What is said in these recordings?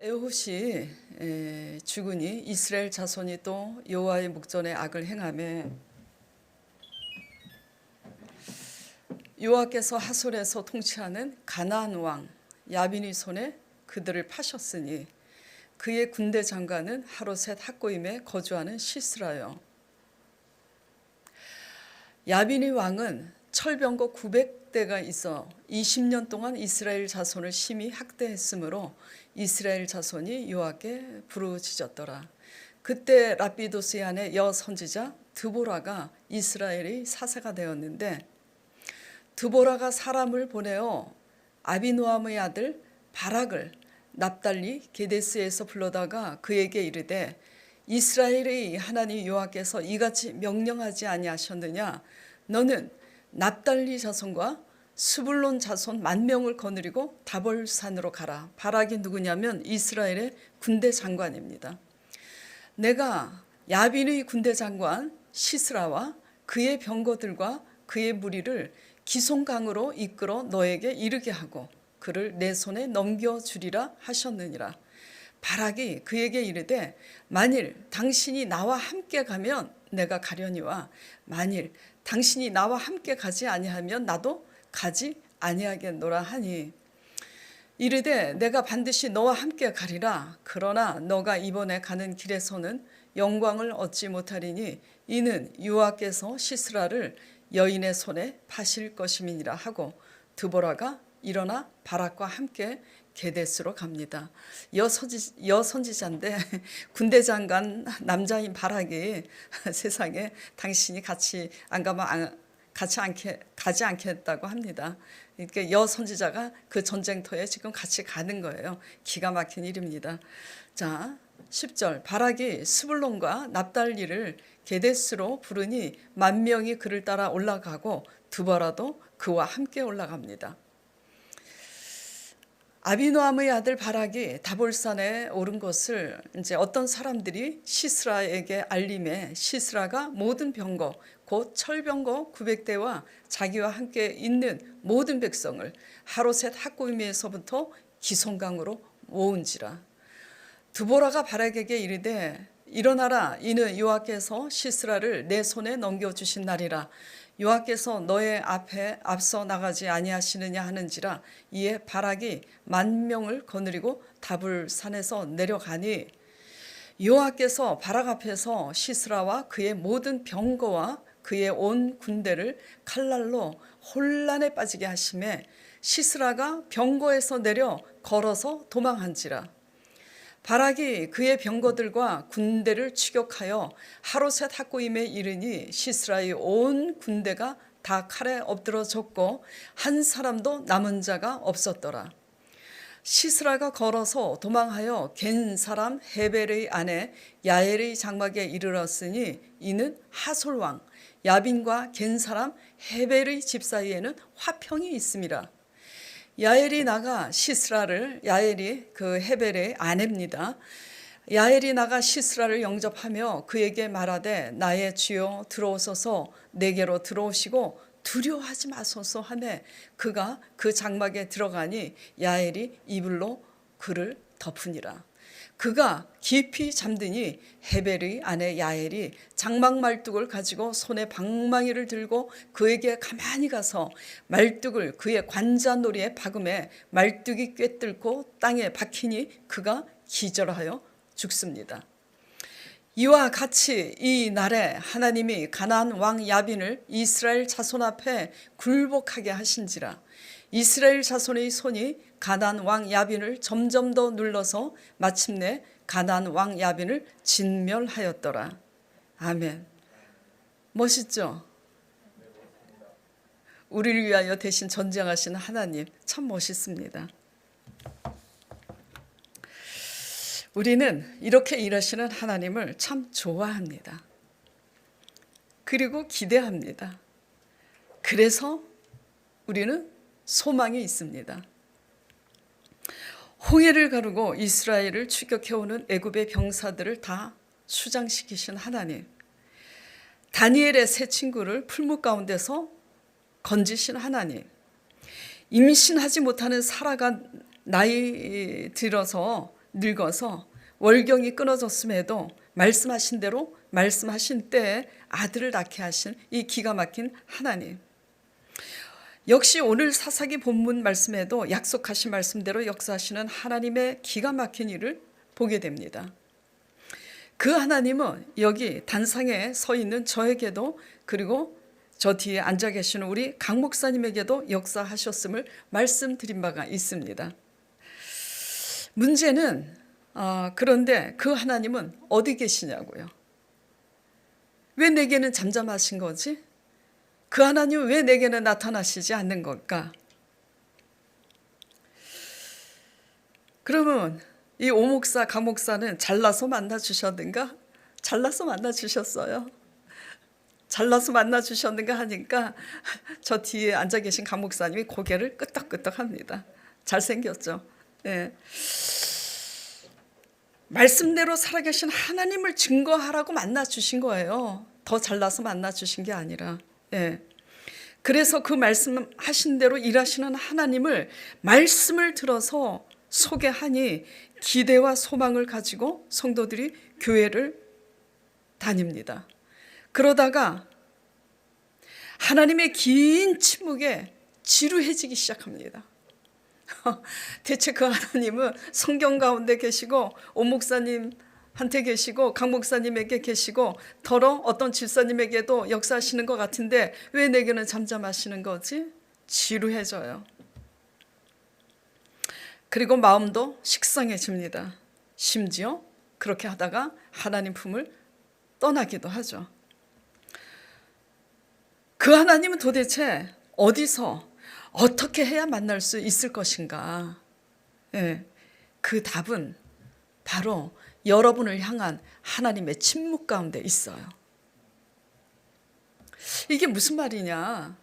에훗이 죽으니 이스라엘 자손이 또 여호와의 목전에 악을 행하매 여호와께서 하솔에서 통치하는 가나안 왕 야빈의 손에 그들을 파셨으니 그의 군대 장관은 하로셋 학고임에 거주하는 시스라요. 야빈의 왕은 철병거 900대가 있어 20년 동안 이스라엘 자손을 심히 학대했으므로 이스라엘 자손이 여호와께 부르짖었더라. 그때 랍비도스의 아내 여선지자 드보라가 이스라엘의 사사가 되었는데, 드보라가 사람을 보내어 아비노함의 아들 바락을 납달리 게데스에서 불러다가 그에게 이르되, 이스라엘의 하나님 여호와께서 이같이 명령하지 아니하셨느냐? 너는 납달리 자손과 스불론 자손 10,000명을 거느리고 다볼산으로 가라. 바락이 누구냐면 이스라엘의 군대 장관입니다. 내가 야빈의 군대 장관 시스라와 그의 병거들과 그의 무리를 기송강으로 이끌어 너에게 이르게 하고 그를 내 손에 넘겨주리라 하셨느니라. 바락이 그에게 이르되, 만일 당신이 나와 함께 가면 내가 가려니와 만일 당신이 나와 함께 가지 아니하면 나도 가지 아니하겠노라 하니, 이르되 내가 반드시 너와 함께 가리라. 그러나 너가 이번에 가는 길에서는 영광을 얻지 못하리니 이는 여호와께서 시스라를 여인의 손에 파실 것임이니라 하고 드보라가 일어나 바락과 함께 게데스로 갑니다. 여선지자인데 군대 장관 남자인 바락이 세상에 당신이 같이 안 가면 가지 않겠다고 합니다. 그러니까 여선지자가 그 전쟁터에 지금 같이 가는 거예요. 기가 막힌 일입니다. 자, 10절 바락이 스불론과 납달리를 게데스로 부르니 10,000명이 그를 따라 올라가고 드보라도 그와 함께 올라갑니다. 아비노함의 아들 바락이 다볼산에 오른 것을 이제 어떤 사람들이 시스라에게 알림해 시스라가 모든 병거 곧 철병거 900대와 자기와 함께 있는 모든 백성을 하로셋 학고임에서부터 기송강으로 모은지라. 드보라가 바락에게 이르되, 일어나라. 이는 여호와께서 시스라를 내 손에 넘겨주신 날이라. 여호와께서 너의 앞에 앞서 나가지 아니하시느냐 하는지라. 이에 바락이 10,000명을 거느리고 다볼산에서 내려가니 여호와께서 바락 앞에서 시스라와 그의 모든 병거와 그의 온 군대를 칼날로 혼란에 빠지게 하심에 시스라가 병거에서 내려 걸어서 도망한지라. 바락이 그의 병거들과 군대를 추격하여 하로셋 학고임에 이르니 시스라의 온 군대가 다 칼에 엎드러졌고 한 사람도 남은 자가 없었더라. 시스라가 걸어서 도망하여 겐 사람 헤벨의 아내 야엘의 장막에 이르렀으니 이는 하솔 왕 야빈과 겐 사람 헤벨의 집 사이에는 화평이 있음이라. 야엘이 나가 시스라를, 야엘이 그 헤벨의 아내입니다. 야엘이 나가 시스라를 영접하며 그에게 말하되, 나의 주여 들어오소서, 내게로 들어오시고 두려워하지 마소서 하매 그가 그 장막에 들어가니 야엘이 이불로 그를 덮으니라. 그가 깊이 잠드니 헤벨의 아내 야엘이 장막 말뚝을 가지고 손에 방망이를 들고 그에게 가만히 가서 말뚝을 그의 관자놀이에 박음에 말뚝이 꿰뚫고 땅에 박히니 그가 기절하여 죽습니다. 이와 같이 이 날에 하나님이 가나안 왕 야빈을 이스라엘 자손 앞에 굴복하게 하신지라. 이스라엘 자손의 손이 가나안 왕 야빈을 점점 더 눌러서 마침내 가나안 왕 야빈을 진멸하였더라. 아멘. 멋있죠? 우리를 위하여 대신 전쟁하신 하나님 참 멋있습니다. 우리는 이렇게 일하시는 하나님을 참 좋아합니다. 그리고 기대합니다. 그래서 우리는 소망이 있습니다. 홍해를 가르고 이스라엘을 추격해오는 애굽의 병사들을 다 수장시키신 하나님, 다니엘의 세 친구를 풀무 가운데서 건지신 하나님, 임신하지 못하는 사라가 나이 들어서 늙어서 월경이 끊어졌음에도 말씀하신 대로 말씀하신 때에 아들을 낳게 하신 이 기가 막힌 하나님. 역시 오늘 사사기 본문 말씀에도 약속하신 말씀대로 역사하시는 하나님의 기가 막힌 일을 보게 됩니다. 그 하나님은 여기 단상에 서 있는 저에게도, 그리고 저 뒤에 앉아 계시는 우리 강 목사님에게도 역사하셨음을 말씀드린 바가 있습니다. 문제는 그런데 그 하나님은 어디 계시냐고요. 왜 내게는 잠잠하신 거지? 그 하나님은 왜 내게는 나타나시지 않는 걸까? 그러면 이 오목사, 강목사는 잘나서 만나주셨는가? 잘나서 만나주셨어요. 잘나서 만나주셨는가 하니까 저 뒤에 앉아 계신 강목사님이 고개를 끄덕끄덕 합니다. 잘생겼죠? 예. 말씀대로 살아계신 하나님을 증거하라고 만나주신 거예요. 더 잘나서 만나주신 게 아니라. 예. 그래서 그 말씀하신 대로 일하시는 하나님을 말씀을 들어서 소개하니 기대와 소망을 가지고 성도들이 교회를 다닙니다. 그러다가 하나님의 긴 침묵에 지루해지기 시작합니다. 대체 그 하나님은 성경 가운데 계시고 오 목사님한테 계시고 강 목사님에게 계시고 더러 어떤 집사님에게도 역사하시는 것 같은데 왜 내게는 잠잠하시는 거지? 지루해져요. 그리고 마음도 식상해집니다. 심지어 그렇게 하다가 하나님 품을 떠나기도 하죠. 그 하나님은 도대체 어디서 어떻게 해야 만날 수 있을 것인가? 예, 그 답은 바로 여러분을 향한 하나님의 침묵 가운데 있어요. 이게 무슨 말이냐?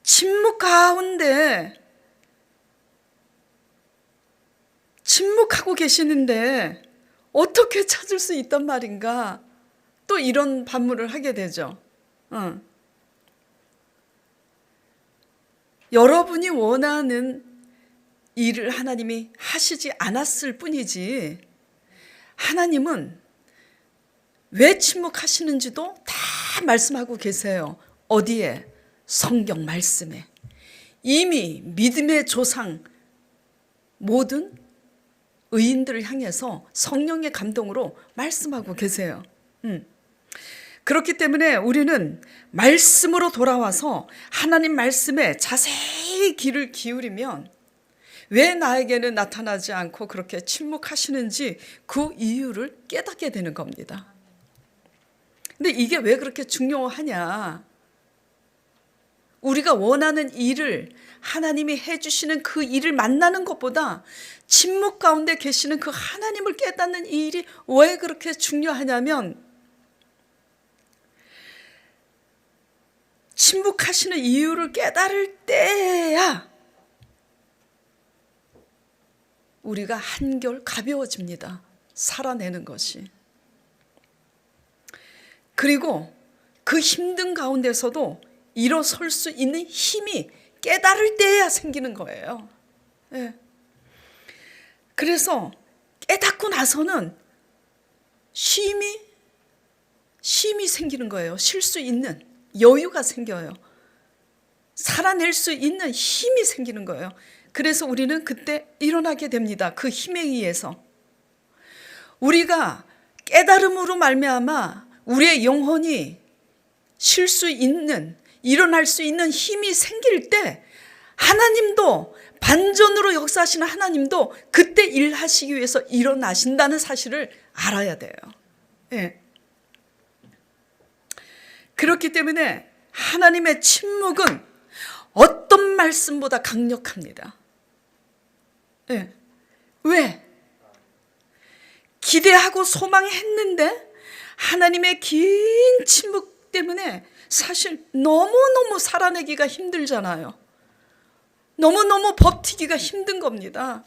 침묵 가운데 침묵하고 계시는데 어떻게 찾을 수 있단 말인가? 또 이런 반문을 하게 되죠. 여러분이 원하는 일을 하나님이 하시지 않았을 뿐이지 하나님은 왜 침묵하시는지도 다 말씀하고 계세요. 어디에? 성경 말씀에. 이미 믿음의 조상 모든 의인들을 향해서 성령의 감동으로 말씀하고 계세요. 그렇기 때문에 우리는 말씀으로 돌아와서 하나님 말씀에 자세히 귀를 기울이면 왜 나에게는 나타나지 않고 그렇게 침묵하시는지 그 이유를 깨닫게 되는 겁니다. 근데 이게 왜 그렇게 중요하냐? 우리가 원하는 일을 하나님이 해주시는 그 일을 만나는 것보다 침묵 가운데 계시는 그 하나님을 깨닫는 이 일이 왜 그렇게 중요하냐면 침묵하시는 이유를 깨달을 때야 우리가 한결 가벼워집니다. 살아내는 것이. 그리고 그 힘든 가운데서도 일어설 수 있는 힘이 깨달을 때야 생기는 거예요. 네. 그래서 깨닫고 나서는 쉼이 생기는 거예요. 쉴 수 있는 여유가 생겨요. 살아낼 수 있는 힘이 생기는 거예요. 그래서 우리는 그때 일어나게 됩니다. 그 힘에 의해서. 우리가 깨달음으로 말미암아 우리의 영혼이 쉴 수 있는, 일어날 수 있는 힘이 생길 때 하나님도 반전으로 역사하시는 하나님도 그때 일하시기 위해서 일어나신다는 사실을 알아야 돼요. 네. 그렇기 때문에 하나님의 침묵은 어떤 말씀보다 강력합니다. 네. 왜? 기대하고 소망했는데 하나님의 긴 침묵 때문에 사실 너무너무 살아내기가 힘들잖아요. 너무너무 버티기가 힘든 겁니다.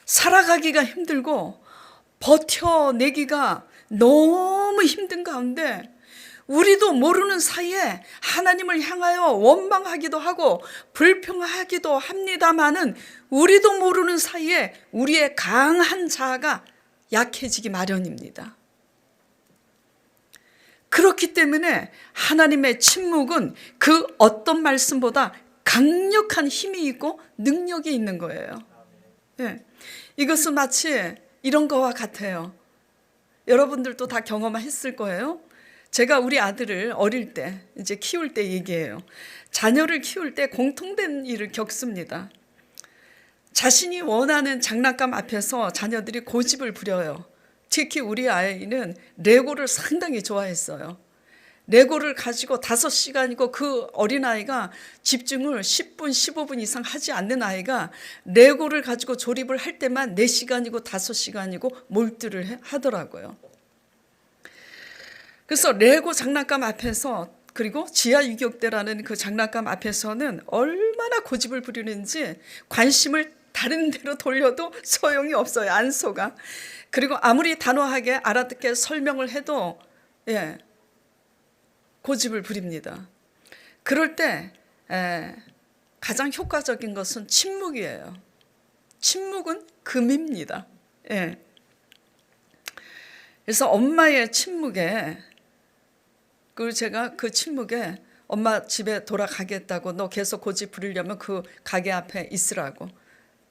살아가기가 힘들고 버텨내기가 너무 힘든 가운데 우리도 모르는 사이에 하나님을 향하여 원망하기도 하고 불평하기도 합니다마는 우리도 모르는 사이에 우리의 강한 자아가 약해지기 마련입니다. 그렇기 때문에 하나님의 침묵은 그 어떤 말씀보다 강력한 힘이 있고 능력이 있는 거예요. 네. 이것은 마치 이런 거와 같아요. 여러분들도 다 경험했을 거예요. 제가 우리 아들을 어릴 때, 이제 키울 때 얘기해요. 자녀를 키울 때 공통된 일을 겪습니다. 자신이 원하는 장난감 앞에서 자녀들이 고집을 부려요. 특히 우리 아이는 레고를 상당히 좋아했어요. 레고를 가지고 5시간이고 그 어린아이가 집중을 10분, 15분 이상 하지 않는 아이가 레고를 가지고 조립을 할 때만 4시간이고 5시간이고 몰두를 하더라고요. 그래서 레고 장난감 앞에서 그리고 지하 유격대라는 그 장난감 앞에서는 얼마나 고집을 부리는지 관심을 다른 데로 돌려도 소용이 없어요. 안 속아. 그리고 아무리 단호하게 알아듣게 설명을 해도 고집을 부립니다. 그럴 때 가장 효과적인 것은 침묵이에요. 침묵은 금입니다. 그래서 엄마의 침묵에, 그리고 제가 그 침묵에 엄마 집에 돌아가겠다고, 너 계속 고집 부리려면 그 가게 앞에 있으라고.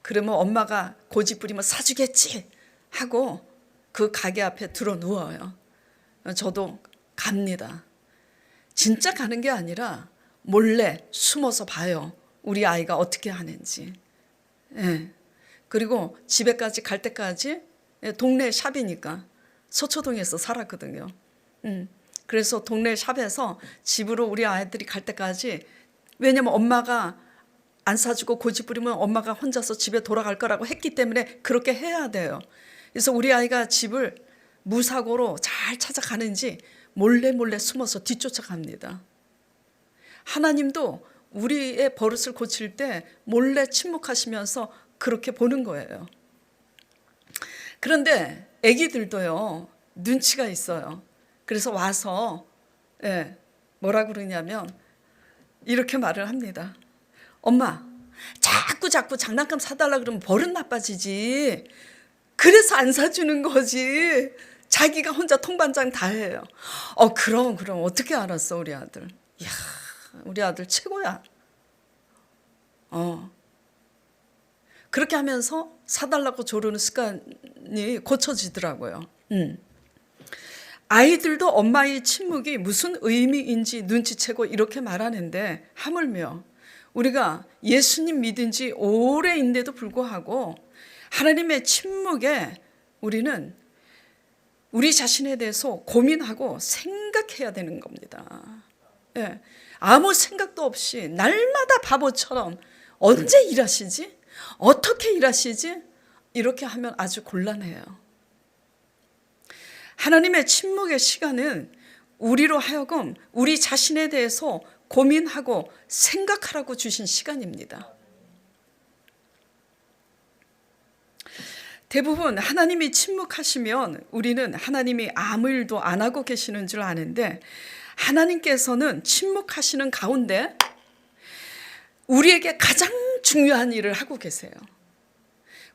그러면 엄마가 고집 부리면 사주겠지 하고 그 가게 앞에 들어 누워요. 저도 갑니다. 진짜 가는 게 아니라 몰래 숨어서 봐요. 우리 아이가 어떻게 하는지. 그리고 집에까지 갈 때까지, 동네 샵이니까 서초동에서 살았거든요. 그래서 동네 샵에서 집으로 우리 아이들이 갈 때까지, 왜냐면 엄마가 안 사주고 고집 부리면 엄마가 혼자서 집에 돌아갈 거라고 했기 때문에 그렇게 해야 돼요. 그래서 우리 아이가 집을 무사고로 잘 찾아가는지 몰래 숨어서 뒤쫓아갑니다. 하나님도 우리의 버릇을 고칠 때 몰래 침묵하시면서 그렇게 보는 거예요. 그런데 아기들도요, 눈치가 있어요. 그래서 와서 뭐라 그러냐면 이렇게 말을 합니다. 엄마, 자꾸 장난감 사달라 그러면 버릇 나빠지지. 그래서 안 사주는 거지. 자기가 혼자 통반장 다 해요. 그럼 어떻게 알았어 우리 아들. 이야, 우리 아들 최고야. 그렇게 하면서 사달라고 조르는 습관이 고쳐지더라고요. 아이들도 엄마의 침묵이 무슨 의미인지 눈치채고 이렇게 말하는데, 하물며 우리가 예수님 믿은 지 오래인데도 불구하고 하나님의 침묵에 우리는 우리 자신에 대해서 고민하고 생각해야 되는 겁니다. 아무 생각도 없이 날마다 바보처럼 언제 일하시지? 어떻게 일하시지? 이렇게 하면 아주 곤란해요. 하나님의 침묵의 시간은 우리로 하여금 우리 자신에 대해서 고민하고 생각하라고 주신 시간입니다. 대부분 하나님이 침묵하시면 우리는 하나님이 아무 일도 안 하고 계시는 줄 아는데, 하나님께서는 침묵하시는 가운데 우리에게 가장 중요한 일을 하고 계세요.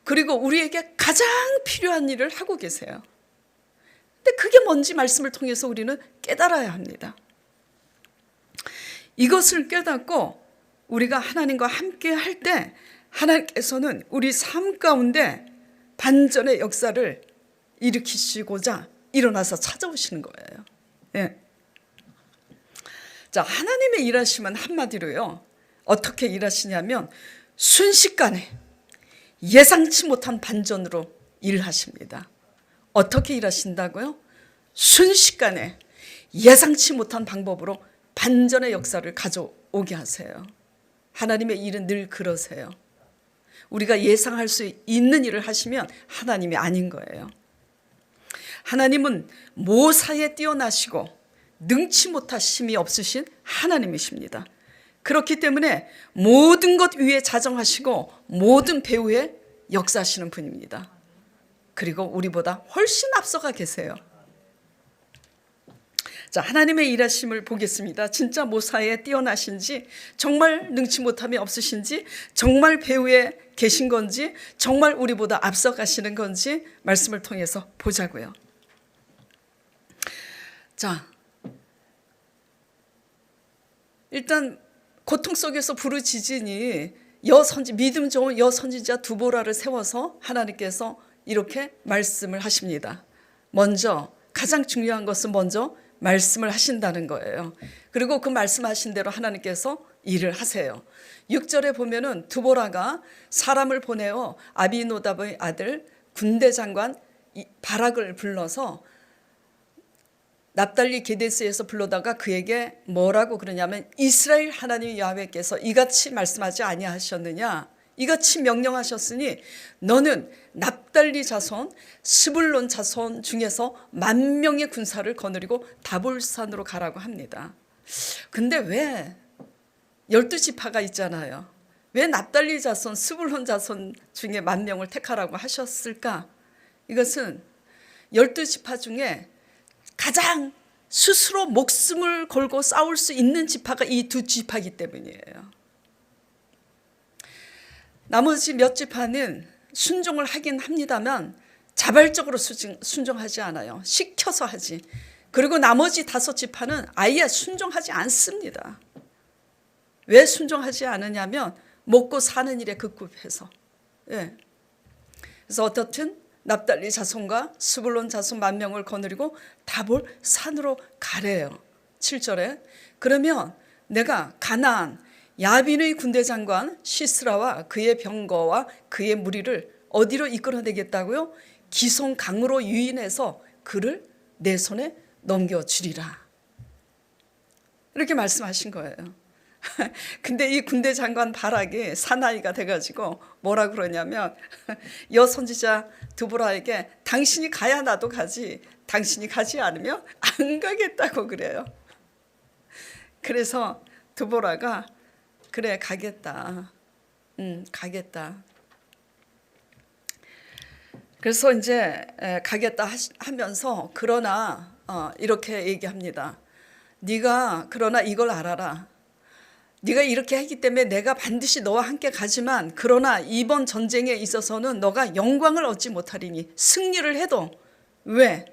그리고 우리에게 가장 필요한 일을 하고 계세요. 근데 그게 뭔지 말씀을 통해서 우리는 깨달아야 합니다. 이것을 깨닫고 우리가 하나님과 함께 할 때 하나님께서는 우리 삶 가운데 반전의 역사를 일으키시고자 일어나서 찾아오시는 거예요. 자, 하나님의 일하심은 한마디로요, 어떻게 일하시냐면 순식간에 예상치 못한 반전으로 일하십니다. 어떻게 일하신다고요? 순식간에 예상치 못한 방법으로 반전의 역사를 가져오게 하세요. 하나님의 일은 늘 그러세요. 우리가 예상할 수 있는 일을 하시면 하나님이 아닌 거예요. 하나님은 모사에 뛰어나시고 능치 못하심이 없으신 하나님이십니다. 그렇기 때문에 모든 것 위에 자정하시고 모든 배후에 역사하시는 분입니다. 그리고 우리보다 훨씬 앞서가 계세요. 자, 하나님의 일하심을 보겠습니다. 진짜 모사에 뛰어나신지, 정말 능치 못함이 없으신지, 정말 배후에 계신 건지, 정말 우리보다 앞서가시는 건지 말씀을 통해서 보자고요. 자, 일단 고통 속에서 부르짖으니 믿음 좋은 여선지자 두보라를 세워서 하나님께서 이렇게 말씀을 하십니다. 먼저 가장 중요한 것은 먼저 말씀을 하신다는 거예요. 그리고 그 말씀하신 대로 하나님께서 일을 하세요. 6절에 보면은 두보라가 사람을 보내어 아비노답의 아들 군대 장관 바락을 불러서 납달리 게데스에서 불러다가 그에게 뭐라고 그러냐면 이스라엘 하나님 야훼께서 이같이 말씀하지 아니하셨느냐, 이같이 명령하셨으니 너는 납달리 자손 스불론 자손 중에서 10,000명의 군사를 거느리고 다볼산으로 가라고 합니다. 근데 왜 12지파가 있잖아요. 왜 납달리 자손 스불론 자손 중에 10,000명을 택하라고 하셨을까? 이것은 12지파 중에 가장 스스로 목숨을 걸고 싸울 수 있는 지파가 이 2지파이기 때문이에요. 나머지 몇 지파는 순종을 하긴 합니다만 자발적으로 순종하지 않아요. 시켜서 하지. 그리고 나머지 5지파는 아예 순종하지 않습니다. 왜 순종하지 않느냐면 먹고 사는 일에 급급해서. 예. 그래서 어떻든 납달리 자손과 스불론 자손 10,000명을 거느리고 다볼 산으로 가래요. 7절에 그러면 내가 가나안 야빈의 군대 장관 시스라와 그의 병거와 그의 무리를 어디로 이끌어내겠다고요? 기손 강으로 유인해서 그를 내 손에 넘겨주리라. 이렇게 말씀하신 거예요. 근데 이 군대 장관 바락이 사나이가 돼가지고 뭐라 그러냐면 여선지자 두보라에게 당신이 가야 나도 가지, 당신이 가지 않으면 안 가겠다고 그래요. 그래서 두보라가 그래 가겠다, 가겠다. 그래서 이제 가겠다 하면서 그러나 이렇게 얘기합니다. 네가 그러나 이걸 알아라. 네가 이렇게 했기 때문에 내가 반드시 너와 함께 가지만 그러나 이번 전쟁에 있어서는 너가 영광을 얻지 못하리니 승리를 해도 왜?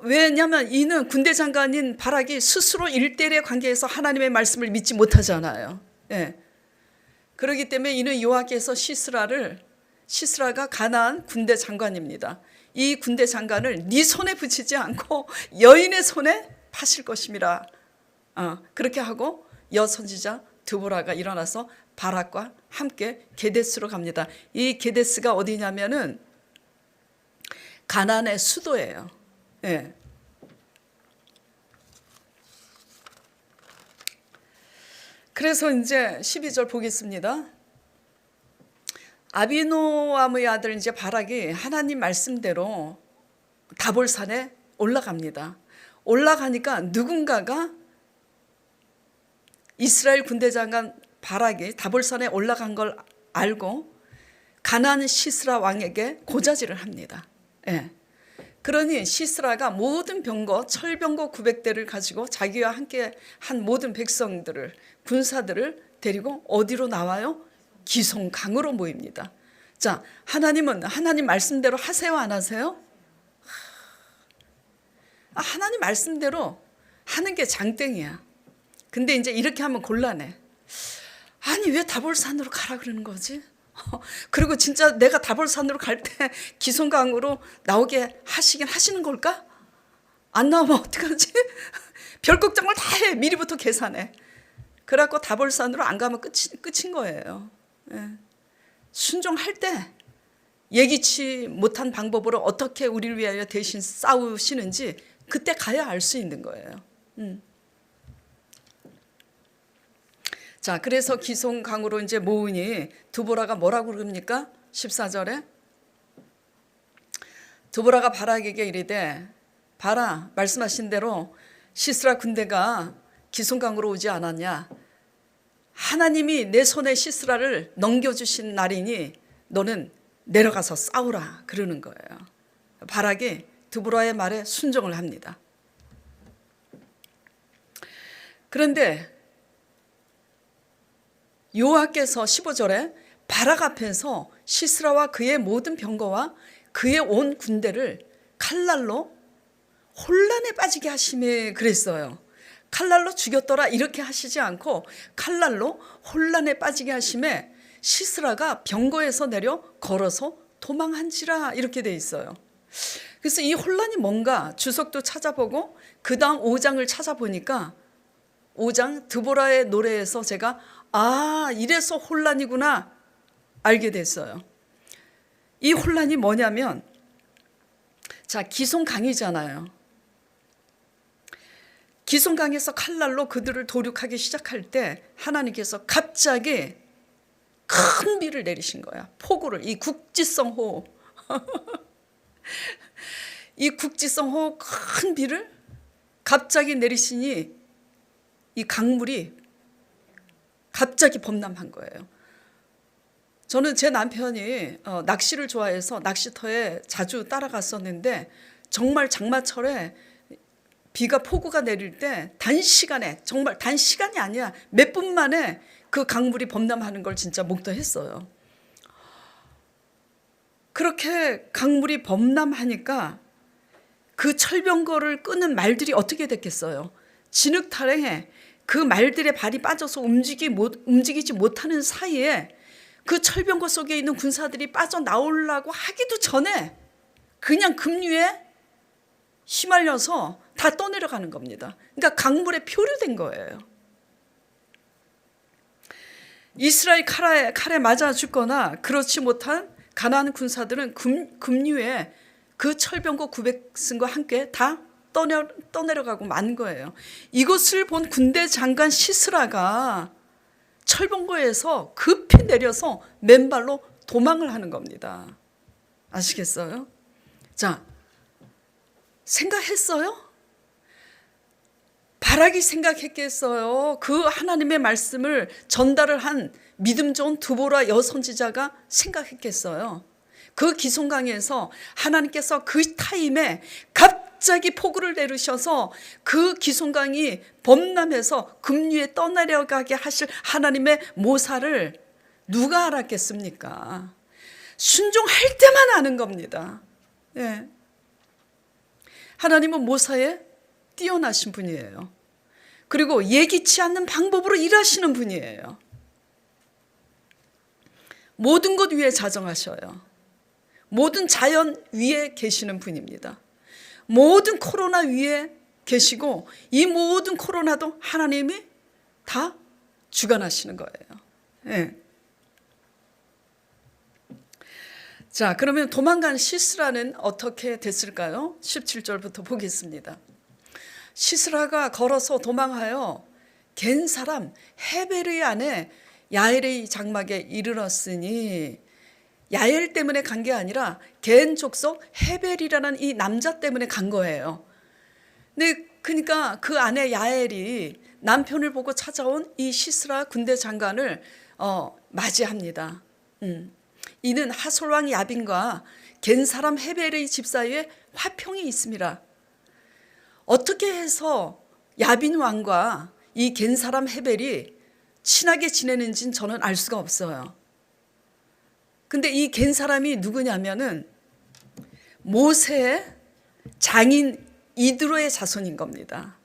왜냐하면 이는 군대 장관인 바락이 스스로 1대1의 관계에서 하나님의 말씀을 믿지 못하잖아요. 예. 그렇기 때문에 이는 여호와께서 시스라가 가나안 군대 장관입니다. 이 군대 장관을 네 손에 붙이지 않고 여인의 손에 파실 것임이라. 그렇게 하고 여선지자 드보라가 일어나서 바락과 함께 게데스로 갑니다. 이 게데스가 어디냐면은 가나안의 수도예요. 예. 그래서 이제 12절 보겠습니다. 아비노암의 아들 이제 바락이 하나님 말씀대로 다볼산에 올라갑니다. 올라가니까 누군가가 이스라엘 군대 장관 바락이 다볼산에 올라간 걸 알고 가나안 시스라 왕에게 고자질을 합니다. 예. 그러니 시스라가 모든 병거, 철병거 900대를 가지고 자기와 함께 한 모든 백성들을, 군사들을 데리고 어디로 나와요? 기손 강으로 모입니다. 자, 하나님은 하나님 말씀대로 하세요, 안 하세요? 하나님 말씀대로 하는 게 장땡이야. 근데 이제 이렇게 하면 곤란해. 아니 왜 다볼산으로 가라 그러는 거지? 그리고 진짜 내가 다볼산으로 갈 때 기손강으로 나오게 하시는 걸까? 안 나오면 어떡하지? 별 걱정을 다 해. 미리부터 계산해. 그래갖고 다볼산으로 안 가면 끝인 거예요. 예. 순종할 때 예기치 못한 방법으로 어떻게 우리를 위하여 대신 싸우시는지 그때 가야 알 수 있는 거예요. 자, 그래서 기손강으로 이제 모으니 두보라가 뭐라고 그럽니까? 14절에 두보라가 바락에게 이르되 바라 말씀하신 대로 시스라 군대가 기손강으로 오지 않았냐? 하나님이 내 손에 시스라를 넘겨주신 날이니 너는 내려가서 싸우라 그러는 거예요. 바락이 드보라의 말에 순종을 합니다. 그런데 여호와께서 15절에 바락 앞에서 시스라와 그의 모든 병거와 그의 온 군대를 칼날로 혼란에 빠지게 하심에 그랬어요. 칼날로 죽였더라 이렇게 하시지 않고 칼날로 혼란에 빠지게 하심에 시스라가 병거에서 내려 걸어서 도망한지라 이렇게 돼 있어요. 그래서 이 혼란이 뭔가 주석도 찾아보고 그 다음 5장을 찾아보니까 5장 드보라의 노래에서 제가 이래서 혼란이구나 알게 됐어요. 이 혼란이 뭐냐면, 자, 기송강이잖아요. 기송강에서 칼날로 그들을 도륙하기 시작할 때 하나님께서 갑자기 큰 비를 내리신 거야. 폭우를, 이 국지성 호우. 이 국지성 호우 큰 비를 갑자기 내리시니 이 강물이 갑자기 범람한 거예요. 저는 제 남편이 낚시를 좋아해서 낚시터에 자주 따라갔었는데 정말 장마철에 비가 폭우가 내릴 때 단시간에, 정말 단시간이 아니야 몇 분 만에 그 강물이 범람하는 걸 진짜 목도했어요. 그렇게 강물이 범람하니까 그 철병거를 끄는 말들이 어떻게 됐겠어요? 진흙탕에 그 말들의 발이 빠져서 움직이지 못하는 사이에 그 철병거 속에 있는 군사들이 빠져나오려고 하기도 전에 그냥 급류에 휘말려서 다 떠내려가는 겁니다. 그러니까 강물에 표류된 거예요. 이스라엘 칼에 맞아 죽거나 그렇지 못한 가나안 군사들은 급류에 그 철병거 900승과 함께 다 떠내려가고 만 거예요. 이것을 본 군대 장관 시스라가 철병거에서 급히 내려서 맨발로 도망을 하는 겁니다. 아시겠어요? 자, 생각했어요? 바락이 생각했겠어요? 그 하나님의 말씀을 전달을 한 믿음 좋은 드보라 여선지자가 생각했겠어요? 그 기송강에서 하나님께서 그 타임에 갑자기 폭우를 내리셔서 그 기송강이 범람해서 급류에 떠내려가게 하실 하나님의 모사를 누가 알았겠습니까? 순종할 때만 아는 겁니다. 네. 하나님은 모사에 뛰어나신 분이에요. 그리고 예기치 않는 방법으로 일하시는 분이에요. 모든 것 위에 자정하셔요. 모든 자연 위에 계시는 분입니다. 모든 코로나 위에 계시고 이 모든 코로나도 하나님이 다 주관하시는 거예요. 네. 자, 그러면 도망간 시스라는 어떻게 됐을까요? 17절부터 보겠습니다. 시스라가 걸어서 도망하여 겐 사람 헤벨의 아내 야엘의 장막에 이르렀으니, 야엘 때문에 간 게 아니라 겐 족속 헤벨이라는 이 남자 때문에 간 거예요. 근데 그러니까 그 아내 야엘이 남편을 보고 찾아온 이 시스라 군대 장관을 맞이합니다. 이는 하솔 왕 야빈과 겐 사람 헤벨의 집 사이에 화평이 있습니다. 어떻게 해서 야빈 왕과 이 겐 사람 헤벨이 친하게 지내는지는 저는 알 수가 없어요. 근데 이 겐 사람이 누구냐면은 모세의 장인 이드로의 자손인 겁니다.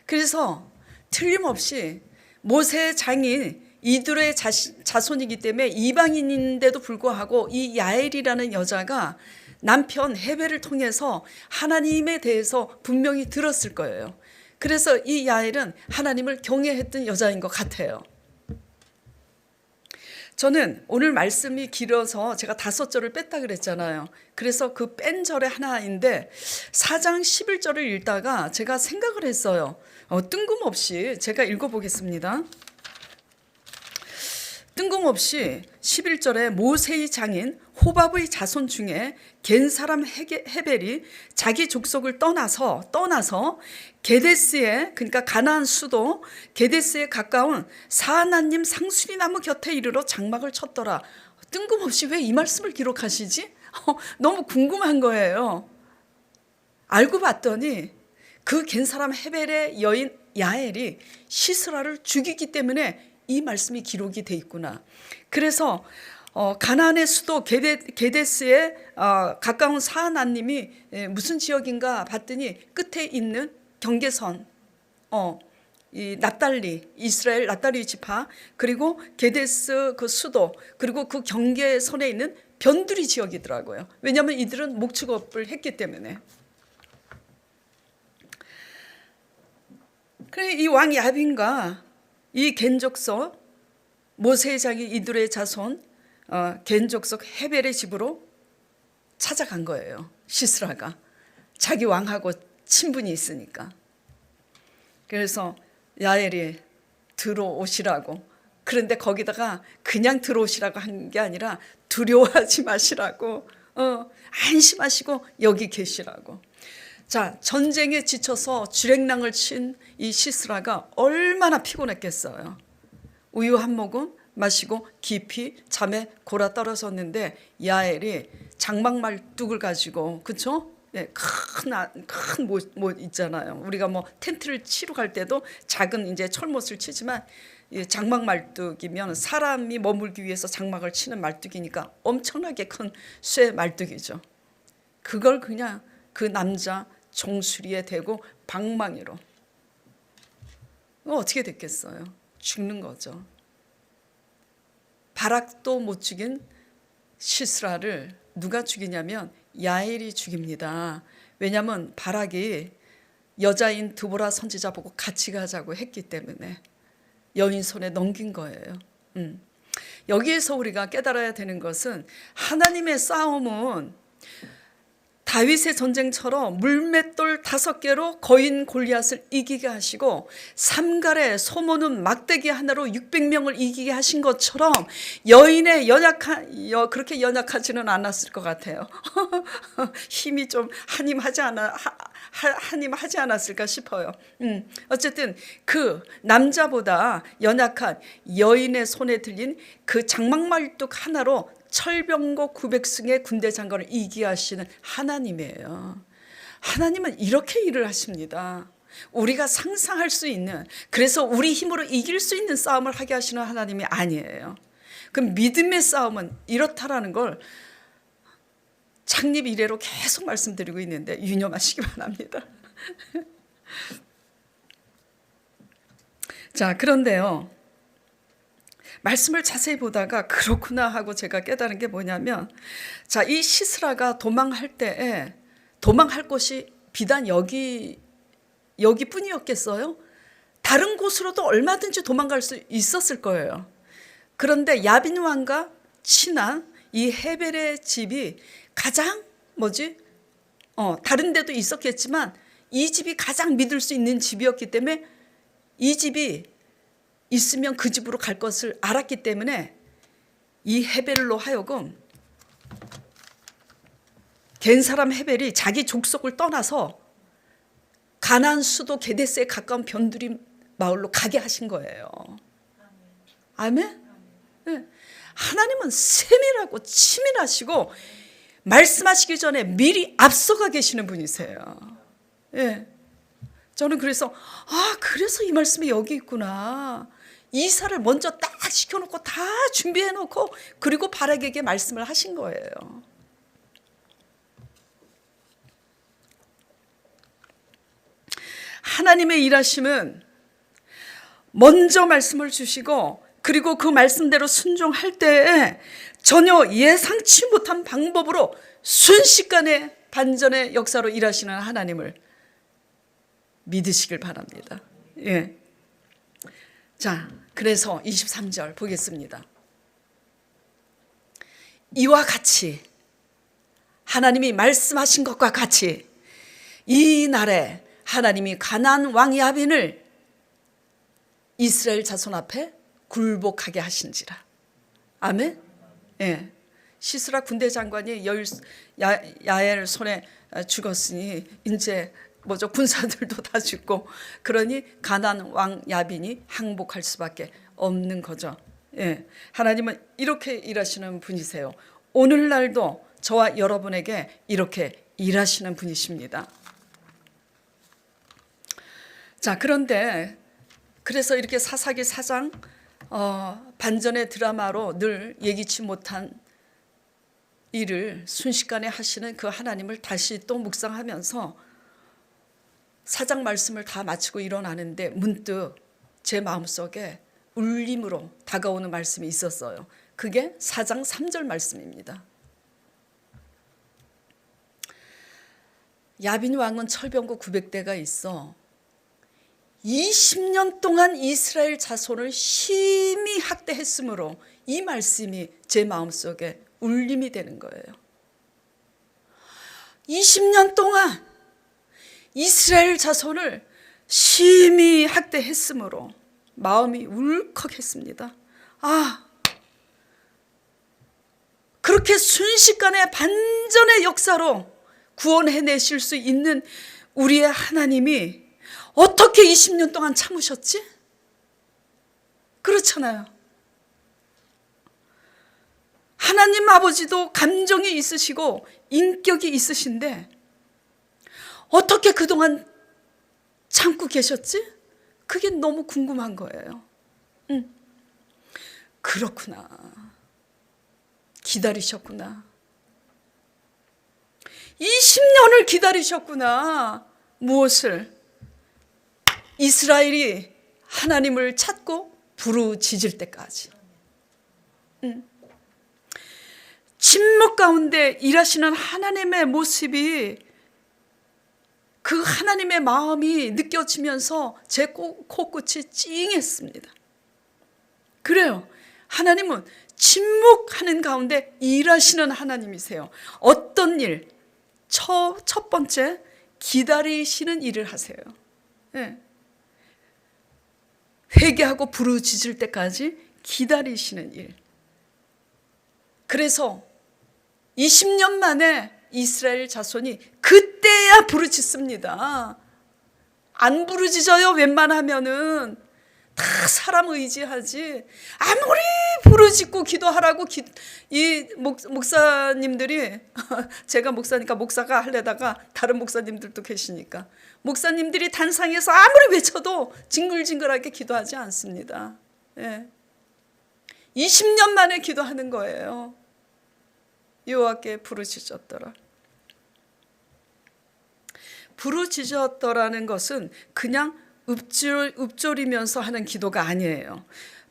그래서 틀림없이 모세의 장인 이드로의 자손이기 때문에 이방인인데도 불구하고 이 야엘이라는 여자가 남편 헤벨을 통해서 하나님에 대해서 분명히 들었을 거예요. 그래서 이 야엘은 하나님을 경외했던 여자인 것 같아요. 저는 오늘 말씀이 길어서 제가 5절을 뺐다 그랬잖아요. 그래서 그 뺀 절의 하나인데 4장 11절을 읽다가 제가 생각을 했어요. 뜬금없이 제가 읽어보겠습니다. 뜬금없이 11절에 모세의 장인 호밥의 자손 중에 겐 사람 헤벨이 자기 족속을 떠나서 게데스에, 그러니까 가나안 수도 게데스에 가까운 사하나님 상수리 나무 곁에 이르러 장막을 쳤더라. 뜬금없이 왜 이 말씀을 기록하시지? 너무 궁금한 거예요. 알고 봤더니 그 겐사람 헤벨의 여인 야엘이 시스라를 죽이기 때문에 이 말씀이 기록이 돼 있구나. 그래서 가나안의 수도 게데스에 가까운 사하나님이 무슨 지역인가 봤더니 끝에 있는 경계선, 이 납달리, 이스라엘 납달리 지파, 그리고 게데스 그 수도, 그리고 그 경계선에 있는 변두리 지역이더라고요. 왜냐하면 이들은 목축업을 했기 때문에. 그래, 이 왕 야빈과 이 겐족속 모세의 자기 이둘의 자손 겐족속 헤벨의 집으로 찾아간 거예요. 시스라가 자기 왕하고 친분이 있으니까. 그래서 야엘이 들어오시라고. 그런데 거기다가 그냥 들어오시라고 한 게 아니라 두려워하지 마시라고, 안심하시고 여기 계시라고. 자, 전쟁에 지쳐서 주랭랑을 친 이 시스라가 얼마나 피곤했겠어요. 우유 한 모금 마시고 깊이 잠에 골아 떨어졌는데 야엘이 장막 말뚝을 가지고, 그쵸? 네, 큰 못 있잖아요. 우리가 뭐 텐트를 치러 갈 때도 작은 이제 철못을 치지만 장막 말뚝이면 사람이 머물기 위해서 장막을 치는 말뚝이니까 엄청나게 큰 쇠 말뚝이죠. 그걸 그냥 그 남자 종수리에 대고 방망이로. 어떻게 됐겠어요? 죽는 거죠. 바락도 못 죽인 시스라를 누가 죽이냐면 야엘이 죽입니다. 왜냐하면 바락이 여자인 드보라 선지자 보고 같이 가자고 했기 때문에 여인 손에 넘긴 거예요. 여기에서 우리가 깨달아야 되는 것은 하나님의 싸움은 다윗의 전쟁처럼 물맷돌 5개로 거인 골리앗을 이기게 하시고 삼갈에 소모는 막대기 하나로 600명을 이기게 하신 것처럼 여인의 그렇게 연약하지는 않았을 것 같아요. 힘이 좀 한임하지 않았을까 싶어요. 어쨌든 그 남자보다 연약한 여인의 손에 들린 그 장막말뚝 하나로 철병거 900승의 군대 장관을 이기게 하시는 하나님이에요. 하나님은 이렇게 일을 하십니다. 우리가 상상할 수 있는, 그래서 우리 힘으로 이길 수 있는 싸움을 하게 하시는 하나님이 아니에요. 그 믿음의 싸움은 이렇다라는 걸 창립 이래로 계속 말씀드리고 있는데 유념하시기 바랍니다. 자, 그런데요, 말씀을 자세히 보다가 그렇구나 하고 제가 깨달은 게 뭐냐면, 자, 이 시스라가 도망할 때에 도망할 곳이 비단 여기뿐이었겠어요? 다른 곳으로도 얼마든지 도망갈 수 있었을 거예요. 그런데 야빈 왕과 친한 이 헤벨의 집이 가장 다른 데도 있었겠지만 이 집이 가장 믿을 수 있는 집이었기 때문에 이 집이 있으면 그 집으로 갈 것을 알았기 때문에 이 헤벨로 하여금 겐 사람 헤벨이 자기 족속을 떠나서 가나안 수도 게데스에 가까운 변두리 마을로 가게 하신 거예요. 아멘? 네. 하나님은 세밀하고 치밀하시고 말씀하시기 전에 미리 앞서가 계시는 분이세요. 네. 저는 그래서 그래서 이 말씀이 여기 있구나. 이사를 먼저 딱 시켜놓고 다 준비해놓고 그리고 바락에게 말씀을 하신 거예요. 하나님의 일하심은 먼저 말씀을 주시고 그리고 그 말씀대로 순종할 때에 전혀 예상치 못한 방법으로 순식간에 반전의 역사로 일하시는 하나님을 믿으시길 바랍니다. 예. 자, 그래서 23절 보겠습니다. 이와 같이 하나님이 말씀하신 것과 같이 이 날에 하나님이 가나안 왕 야빈을 이스라엘 자손 앞에 굴복하게 하신지라. 아멘. 예. 시스라 군대 장관이 야엘 손에 죽었으니 이제 군사들도 다 죽고, 그러니 가나안 왕 야빈이 항복할 수밖에 없는 거죠. 예. 하나님은 이렇게 일하시는 분이세요. 오늘날도 저와 여러분에게 이렇게 일하시는 분이십니다. 자, 그런데 그래서 이렇게 사사기 4장 반전의 드라마로 늘 예기치 못한 일을 순식간에 하시는 그 하나님을 다시 또 묵상하면서 4장 말씀을 다 마치고 일어나는데 문득 제 마음속에 울림으로 다가오는 말씀이 있었어요. 그게 4장 3절 말씀입니다. 야빈 왕은 철병거 900대가 있어 20년 동안 이스라엘 자손을 심히 학대했으므로 이 말씀이 제 마음속에 울림이 되는 거예요. 20년 동안 이스라엘 자손을 심히 학대했으므로 마음이 울컥했습니다. 그렇게 순식간에 반전의 역사로 구원해내실 수 있는 우리의 하나님이 어떻게 20년 동안 참으셨지? 그렇잖아요. 하나님 아버지도 감정이 있으시고 인격이 있으신데 어떻게 그동안 참고 계셨지? 그게 너무 궁금한 거예요. 그렇구나. 기다리셨구나. 20년을 기다리셨구나. 무엇을? 이스라엘이 하나님을 찾고 부르짖을 때까지. 침묵 가운데 일하시는 하나님의 모습이 그 하나님의 마음이 느껴지면서 제 코끝이 찡했습니다. 그래요. 하나님은 침묵하는 가운데 일하시는 하나님이세요. 어떤 일? 첫 번째, 기다리시는 일을 하세요. 네. 회개하고 부르짖을 때까지 기다리시는 일. 그래서 20년 만에 이스라엘 자손이 그때야 부르짖습니다. 안 부르짖어요. 웬만하면은 다 사람 의지하지. 아무리 부르짖고 기도하라고 이 목사님들이 제가 목사니까 목사가 하려다가 다른 목사님들도 계시니까 목사님들이 단상에서 아무리 외쳐도 징글징글하게 기도하지 않습니다. 예. 20년 만에 기도하는 거예요. 여호와께 부르짖었더라. 부르짖었더라는 것은 그냥 읊조리면서 하는 기도가 아니에요.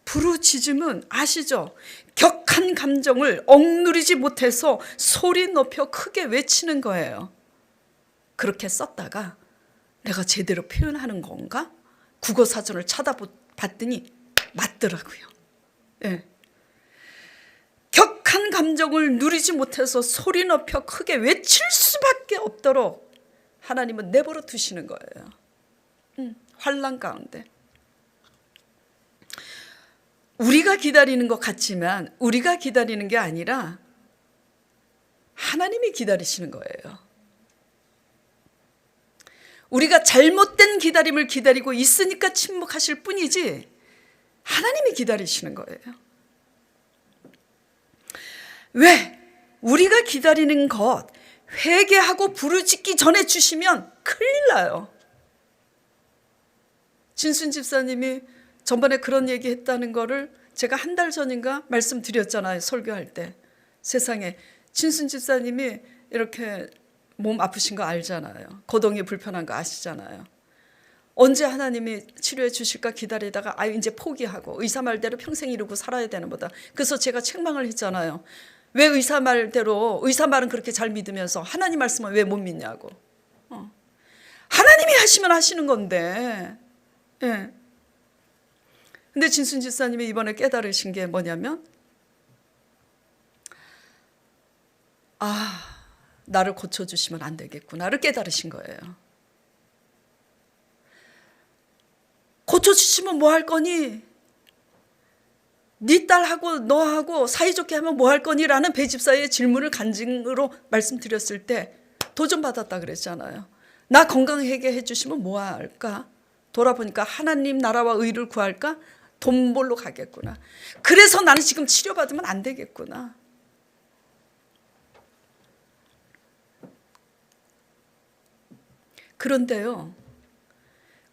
부르짖음은 아시죠? 격한 감정을 억누르지 못해서 소리 높여 크게 외치는 거예요. 그렇게 썼다가 내가 제대로 표현하는 건가? 국어사전을 찾아봤더니 맞더라고요. 예. 격한 감정을 누리지 못해서 소리 높여 크게 외칠 수밖에 없도록 하나님은 내버려 두시는 거예요. 환난 가운데. 우리가 기다리는 것 같지만 우리가 기다리는 게 아니라 하나님이 기다리시는 거예요. 우리가 잘못된 기다림을 기다리고 있으니까 침묵하실 뿐이지 하나님이 기다리시는 거예요. 왜? 우리가 기다리는 것 회개하고 부르짖기 전에 주시면 큰일 나요. 진순 집사님이 전번에 그런 얘기 했다는 거를 제가 한 달 전인가 말씀드렸잖아요. 설교할 때. 세상에 진순 집사님이 이렇게 몸 아프신 거 알잖아요. 거동이 불편한 거 아시잖아요. 언제 하나님이 치료해 주실까 기다리다가 이제 포기하고 의사 말대로 평생 이러고 살아야 되는 거다. 그래서 제가 책망을 했잖아요. 왜 의사 말대로, 의사 말은 그렇게 잘 믿으면서 하나님 말씀은 왜 못 믿냐고. 하나님이 하시면 하시는 건데. 예. 근데 진순 집사님이 이번에 깨달으신 게 뭐냐면 나를 고쳐주시면 안 되겠구나를 깨달으신 거예요. 고쳐주시면 뭐 할 거니? 네 딸하고 너하고 사이좋게 하면 뭐 할 거니? 라는 배집사의 질문을 간증으로 말씀드렸을 때 도전받았다 그랬잖아요. 나 건강하게 해주시면 뭐 할까? 돌아보니까 하나님 나라와 의를 구할까? 돈 벌러 가겠구나. 그래서 나는 지금 치료받으면 안 되겠구나. 그런데요,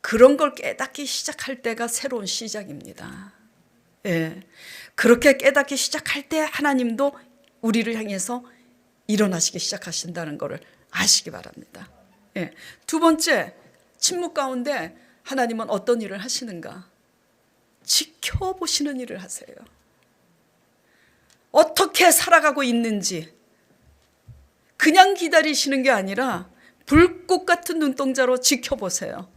그런 걸 깨닫기 시작할 때가 새로운 시작입니다. 예, 그렇게 깨닫기 시작할 때 하나님도 우리를 향해서 일어나시기 시작하신다는 것을 아시기 바랍니다. 예, 두 번째, 침묵 가운데 하나님은 어떤 일을 하시는가? 지켜보시는 일을 하세요. 어떻게 살아가고 있는지 그냥 기다리시는 게 아니라 불꽃 같은 눈동자로 지켜보세요.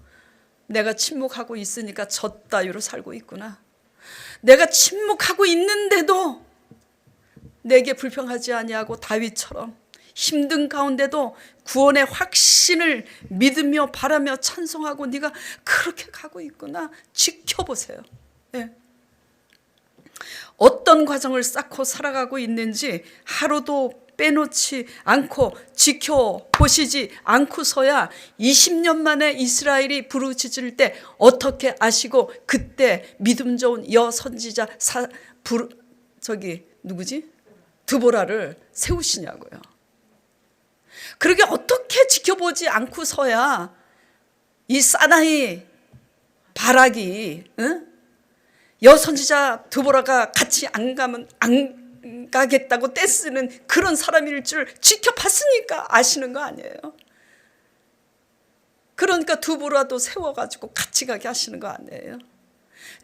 내가 침묵하고 있으니까 저 따위로 살고 있구나. 내가 침묵하고 있는데도 내게 불평하지 아니하고 다윗처럼 힘든 가운데도 구원의 확신을 믿으며 바라며 찬송하고 네가 그렇게 가고 있구나. 지켜보세요. 예. 어떤 과정을 쌓고 살아가고 있는지 하루도 빼놓지 않고 지켜보시지 않고서야 20년 만에 이스라엘이 부르짖을 때 어떻게 아시고 그때 믿음 좋은 여선지자 드보라를 세우시냐고요. 그러게 어떻게 지켜보지 않고서야 이 사나이 바락이 여선지자 드보라가 같이 안 가면 안 가겠다고 떼쓰는 그런 사람일 줄 지켜봤으니까 아시는 거 아니에요. 그러니까 드보라도 세워가지고 같이 가게 하시는 거 아니에요.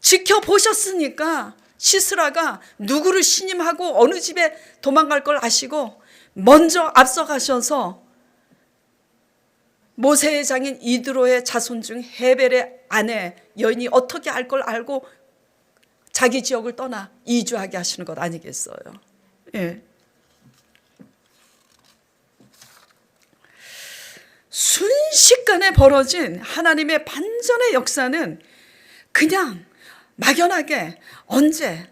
지켜보셨으니까 시스라가 누구를 신임하고 어느 집에 도망갈 걸 아시고 먼저 앞서가셔서 모세의 장인 이드로의 자손 중 헤벨의 아내 여인이 어떻게 알 걸 알고 자기 지역을 떠나 이주하게 하시는 것 아니겠어요? 예. 순식간에 벌어진 하나님의 반전의 역사는 그냥 막연하게 언제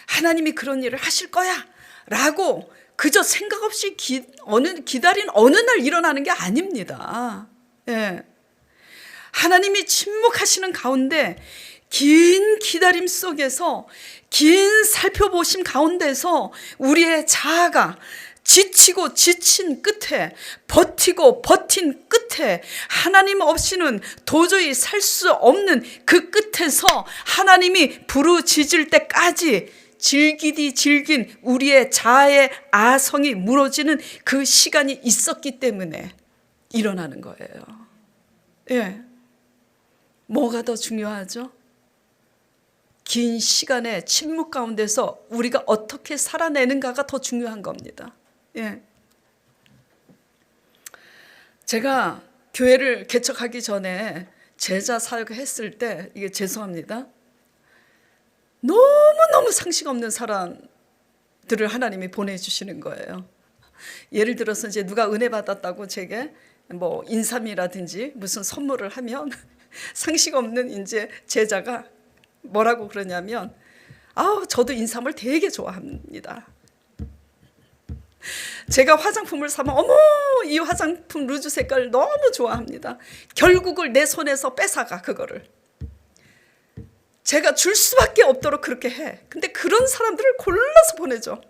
하나님이 그런 일을 하실 거야 라고 그저 생각 없이 기다린 어느 날 일어나는 게 아닙니다. 예. 하나님이 침묵하시는 가운데 긴 기다림 속에서 긴 살펴보심 가운데서 우리의 자아가 지치고 지친 끝에 버티고 버틴 끝에 하나님 없이는 도저히 살 수 없는 그 끝에서 하나님이 부르짖을 때까지 질기디 질긴 우리의 자아의 아성이 무너지는 그 시간이 있었기 때문에 일어나는 거예요. 예. 뭐가 더 중요하죠? 긴 시간의 침묵 가운데서 우리가 어떻게 살아내는가가 더 중요한 겁니다. 예. 제가 교회를 개척하기 전에 제자 사역을 했을 때 이게 죄송합니다. 너무너무 상식 없는 사람들을 하나님이 보내주시는 거예요. 예를 들어서 이제 누가 은혜 받았다고 제게 뭐 인삼이라든지 무슨 선물을 하면 상식 없는 이제 제자가 뭐라고 그러냐면 저도 인삼을 되게 좋아합니다. 제가 화장품을 사면 어머 이 화장품 루즈 색깔 너무 좋아합니다. 결국을 내 손에서 뺏어가 그거를. 제가 줄 수밖에 없도록 그렇게 해. 근데 그런 사람들을 골라서 보내줘.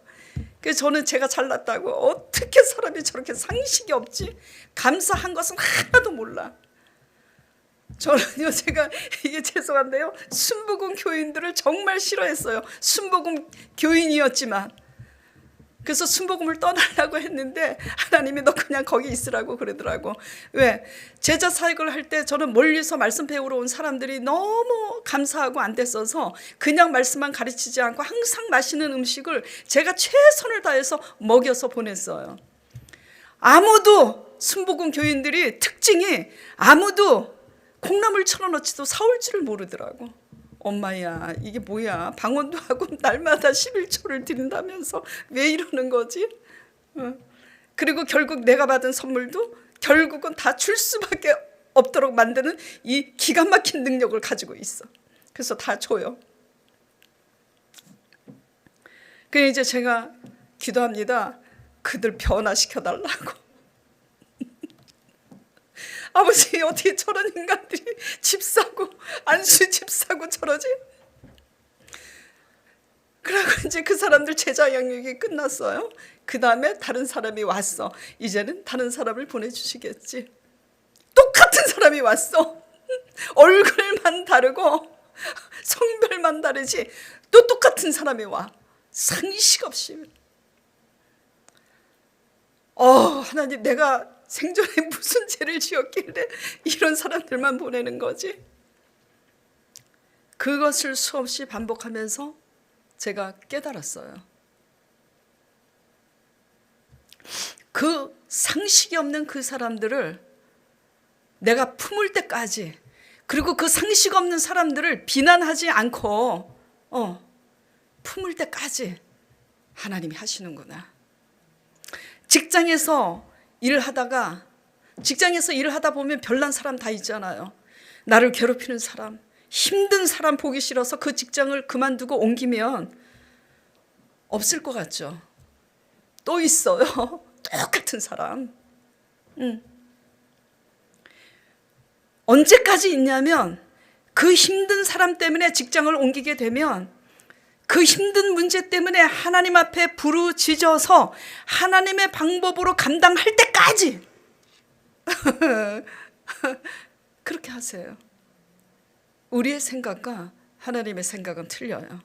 그래서 저는 제가 잘났다고 어떻게 사람이 저렇게 상식이 없지? 감사한 것은 하나도 몰라. 저는요 제가 이게 죄송한데요 순복음 교인들을 정말 싫어했어요. 순복음 교인이었지만 그래서 순복음을 떠나려고 했는데 하나님이 너 그냥 거기 있으라고 그러더라고. 왜? 제자 사역을 할 때 저는 멀리서 말씀 배우러 온 사람들이 너무 감사하고 안 됐어서 그냥 말씀만 가르치지 않고 항상 맛있는 음식을 제가 최선을 다해서 먹여서 보냈어요. 아무도 순복음 교인들이 특징이 아무도 콩나물 천원어치도 사올 줄을 모르더라고. 엄마야 이게 뭐야 방언도 하고 날마다 11조를 드린다면서 왜 이러는 거지? 그리고 결국 내가 받은 선물도 결국은 다 줄 수밖에 없도록 만드는 이 기가 막힌 능력을 가지고 있어. 그래서 다 줘요. 그래서 이제 제가 기도합니다. 그들 변화시켜 달라고. 아버지 어떻게 저런 인간들이 집 사고 안수 집 사고 저러지? 그러고 이제 그 사람들 제자 양육이 끝났어요. 그 다음에 다른 사람이 왔어. 이제는 다른 사람을 보내주시겠지. 똑같은 사람이 왔어. 얼굴만 다르고 성별만 다르지 또 똑같은 사람이 와. 상식 없이. 하나님, 내가 생전에 무슨 죄를 지었길래 이런 사람들만 보내는 거지? 그것을 수없이 반복하면서 제가 깨달았어요. 그 상식이 없는 그 사람들을 내가 품을 때까지, 그리고 그 상식 없는 사람들을 비난하지 않고 품을 때까지 하나님이 하시는구나. 직장에서 일을 하다 보면 별난 사람 다 있잖아요. 나를 괴롭히는 사람, 힘든 사람 보기 싫어서 그 직장을 그만두고 옮기면 없을 것 같죠? 또 있어요. 똑같은 사람. 언제까지 있냐면 그 힘든 사람 때문에 직장을 옮기게 되면 그 힘든 문제 때문에 하나님 앞에 부르짖어서 하나님의 방법으로 감당할 때까지 그렇게 하세요. 우리의 생각과 하나님의 생각은 틀려요.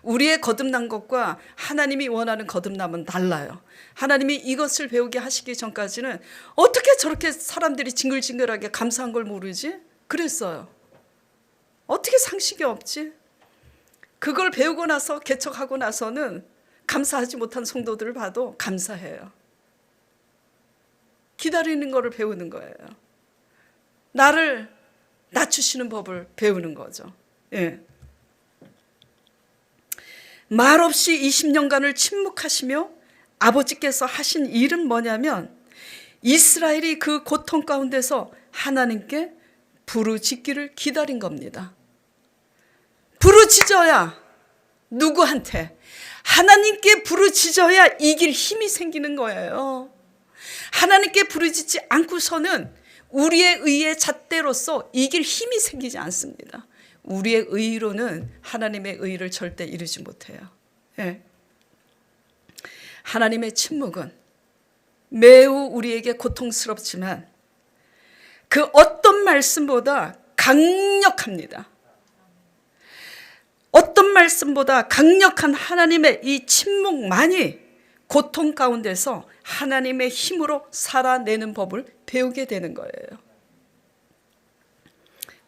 우리의 거듭난 것과 하나님이 원하는 거듭남은 달라요. 하나님이 이것을 배우게 하시기 전까지는 어떻게 저렇게 사람들이 징글징글하게 감사한 걸 모르지? 그랬어요. 어떻게 상식이 없지? 그걸 배우고 나서 개척하고 나서는 감사하지 못한 성도들을 봐도 감사해요. 기다리는 거를 배우는 거예요. 나를 낮추시는 법을 배우는 거죠. 예. 말없이 20년간을 침묵하시며 아버지께서 하신 일은 뭐냐면 이스라엘이 그 고통 가운데서 하나님께 부르짖기를 기다린 겁니다. 부르짖어야, 누구한테? 하나님께 부르짖어야 이길 힘이 생기는 거예요. 하나님께 부르짖지 않고서는 우리의 의의 잣대로서 이길 힘이 생기지 않습니다. 우리의 의로는 하나님의 의를 절대 이루지 못해요. 예. 하나님의 침묵은 매우 우리에게 고통스럽지만 그 어떤 말씀보다 강력합니다. 어떤 말씀보다 강력한 하나님의 이 침묵만이 고통 가운데서 하나님의 힘으로 살아내는 법을 배우게 되는 거예요.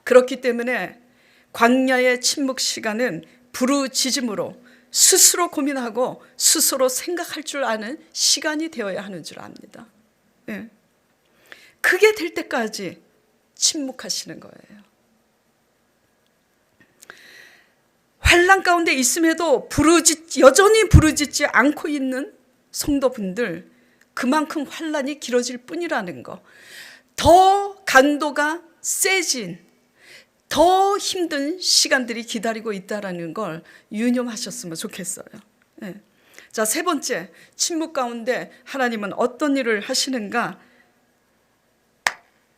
그렇기 때문에 광야의 침묵 시간은 부르짖음으로 스스로 고민하고 스스로 생각할 줄 아는 시간이 되어야 하는 줄 압니다. 예. 그게 될 때까지 침묵하시는 거예요. 환난 가운데 있음에도 여전히 부르짖지 않고 있는 성도분들, 그만큼 환난이 길어질 뿐이라는 거, 더 강도가 세진, 더 힘든 시간들이 기다리고 있다는 걸 유념하셨으면 좋겠어요. 네. 자, 세 번째, 침묵 가운데 하나님은 어떤 일을 하시는가?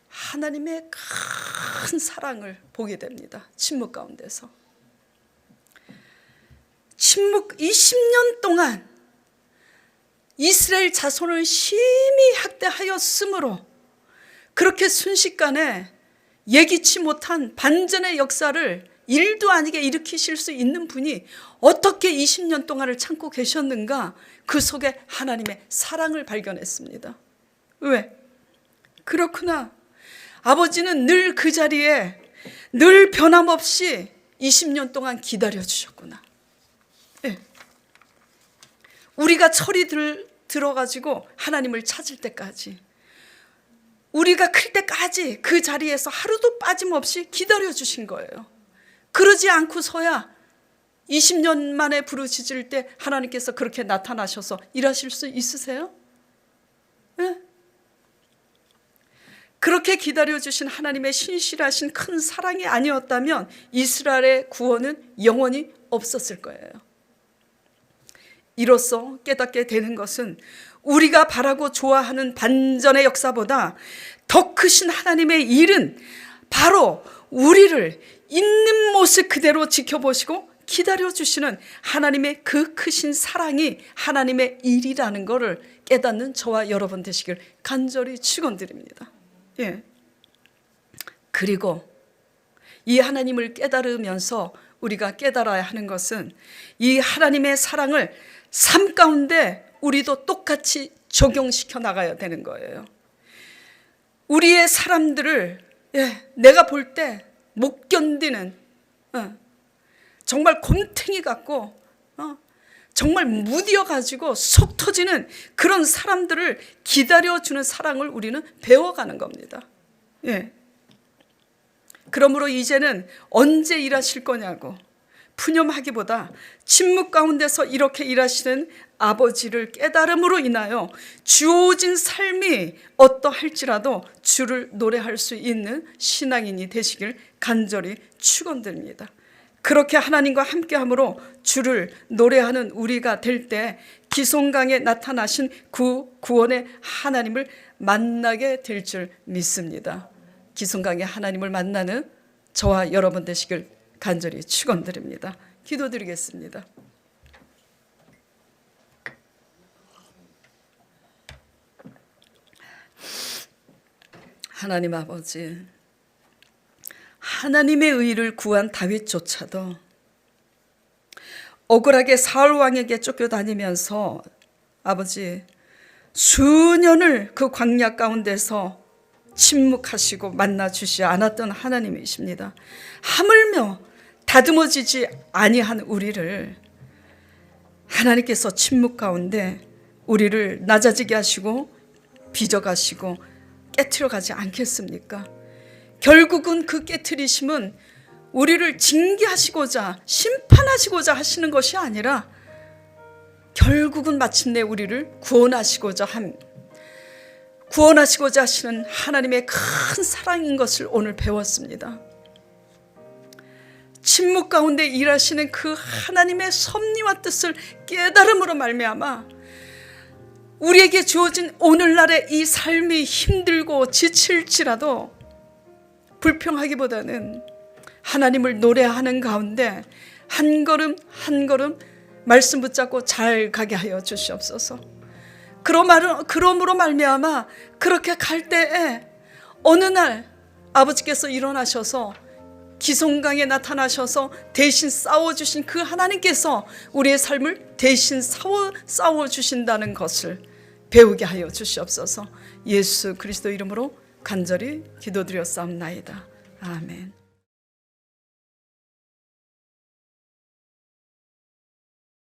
하나님의 큰 사랑을 보게 됩니다. 침묵 가운데서. 침묵 20년 동안 이스라엘 자손을 심히 학대하였으므로 그렇게 순식간에 예기치 못한 반전의 역사를 일도 아니게 일으키실 수 있는 분이 어떻게 20년 동안을 참고 계셨는가? 그 속에 하나님의 사랑을 발견했습니다. 왜? 그렇구나. 아버지는 늘 그 자리에 늘 변함없이 20년 동안 기다려주셨구나. 네. 우리가 철이 들어가지고 하나님을 찾을 때까지, 우리가 클 때까지 그 자리에서 하루도 빠짐없이 기다려주신 거예요. 그러지 않고서야 20년 만에 부르짖을 때 하나님께서 그렇게 나타나셔서 일하실 수 있으세요? 네? 그렇게 기다려주신 하나님의 신실하신 큰 사랑이 아니었다면 이스라엘의 구원은 영원히 없었을 거예요. 이로써 깨닫게 되는 것은 우리가 바라고 좋아하는 반전의 역사보다 더 크신 하나님의 일은 바로 우리를 있는 모습 그대로 지켜보시고 기다려주시는 하나님의 그 크신 사랑이 하나님의 일이라는 것을 깨닫는 저와 여러분 되시길 간절히 축원드립니다. 예. 그리고 이 하나님을 깨달으면서 우리가 깨달아야 하는 것은 이 하나님의 사랑을 삶 가운데 우리도 똑같이 적용시켜 나가야 되는 거예요. 우리의 사람들을 내가 볼 때 못 견디는 정말 곰탱이 같고 정말 무디어가지고 속 터지는 그런 사람들을 기다려주는 사랑을 우리는 배워가는 겁니다. 그러므로 이제는 언제 일하실 거냐고 푸념하기보다 침묵 가운데서 이렇게 일하시는 아버지를 깨달음으로 인하여 주어진 삶이 어떠할지라도 주를 노래할 수 있는 신앙인이 되시길 간절히 축원드립니다. 그렇게 하나님과 함께함으로 주를 노래하는 우리가 될 때 기송강에 나타나신 구원의 하나님을 만나게 될 줄 믿습니다. 기송강의 하나님을 만나는 저와 여러분 되시길 간절히 축원드립니다. 기도드리겠습니다. 하나님 아버지, 하나님의 의를 구한 다윗조차도 억울하게 사울 왕에게 쫓겨다니면서 아버지 수년을 그 광야 가운데서 침묵하시고 만나주시 않았던 하나님이십니다. 하물며 다듬어지지 아니한 우리를 하나님께서 침묵 가운데 우리를 낮아지게 하시고 빚어가시고 깨트려가지 않겠습니까? 결국은 그 깨트리심은 우리를 징계하시고자 심판하시고자 하시는 것이 아니라 결국은 마침내 우리를 구원하시고자 하시는 하나님의 큰 사랑인 것을 오늘 배웠습니다. 침묵 가운데 일하시는 그 하나님의 섭리와 뜻을 깨달음으로 말미암아 우리에게 주어진 오늘날의 이 삶이 힘들고 지칠지라도 불평하기보다는 하나님을 노래하는 가운데 한 걸음 한 걸음 말씀 붙잡고 잘 가게 하여 주시옵소서. 그러므로 말미암아 그렇게 갈 때에 어느 날 아버지께서 일어나셔서 기송강에 나타나셔서 대신 싸워주신 그 하나님께서 우리의 삶을 대신 싸워주신다는 것을 배우게 하여 주시옵소서. 예수 그리스도 이름으로 간절히 기도드렸사옵나이다. 아멘.